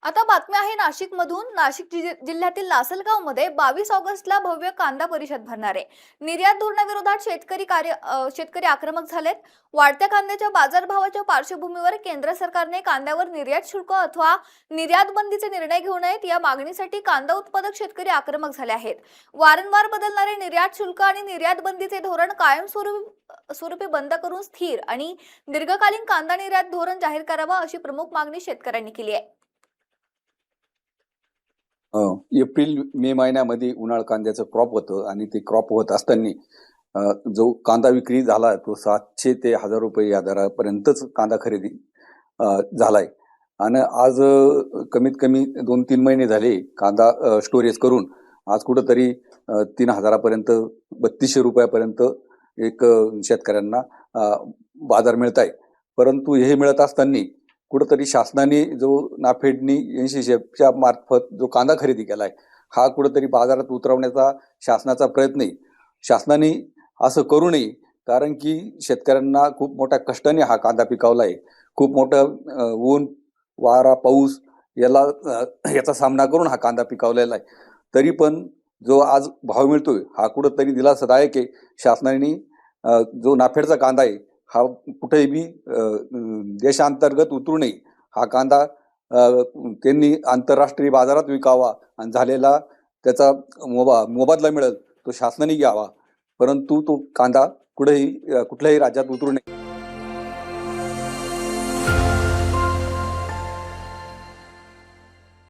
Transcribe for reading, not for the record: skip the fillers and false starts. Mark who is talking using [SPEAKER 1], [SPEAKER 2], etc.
[SPEAKER 1] आता बातमी आहे नाशिकमधून। नाशिक जिल्ह्यातील लासलगावमध्ये 22 ऑगस्टला भव्य कांदा परिषद भरणार आहे। निर्यात धोरणाविरोधात शेतकरी आक्रमक झालेत। वाढत्या कांद्याच्या बाजारभावाच्या पार्श्वभूमीवर केंद्र सरकारने कांद्यावर निर्यात शुल्क अथवा निर्यात बंदीचे निर्णय घेऊ नयेत या मागणीसाठी कांदा उत्पादक शेतकरी आक्रमक झाले आहेत। वारंवार बदलणारे निर्यात शुल्क आणि निर्यात बंदीचे धोरण कायमस्वरूपी बंद करून स्थिर आणि दीर्घकालीन कांदा निर्यात धोरण जाहीर करावा अशी प्रमुख मागणी शेतकऱ्यांनी केली आहे।
[SPEAKER 2] एप्रिल मे महिन्यामध्ये उन्हाळ कांद्याचं क्रॉप होतं आणि ते क्रॉप होत असताना जो कांदा विक्री झाला तो 700 ते 1000 रुपये या दरापर्यंतच कांदा खरेदी झालाय। आणि आज कमीत कमी 2-3 महिने झाले कांदा स्टोरेज करून आज कुठंतरी 3000 पर्यंत 3200 रुपयापर्यंत एक शेतकऱ्यांना बाजार मिळत आहे। परंतु हे मिळत असताना कुठंतरी शासनाने जो नाफेडनी 80च्या मार्फत जो कांदा खरेदी केलाय हा कुठंतरी बाजारात उतरवण्याचा शासनाचा प्रयत्न आहे। शासनाने असं करू नये, कारण की शेतकऱ्यांना खूप मोठ्या कष्टाने हा कांदा पिकवलाय। खूप मोठं ऊन वारा पाऊस याचा सामना करून हा कांदा पिकवलेला आहे। तरी पण जो आज भाव मिळतोय हा कुठंतरी दिलासादायक आहे। शासनाने जो नाफेडचा कांदा आहे हा कुठेही बी देशांतर्गत उतरू नये, हा कांदा त्यांनी आंतरराष्ट्रीय बाजारात विकावा आणि झालेला त्याचा मोबदला मिळेल तो शासनाने घ्यावा, परंतु तो कांदा कुठल्याही राज्यात उतरू नये।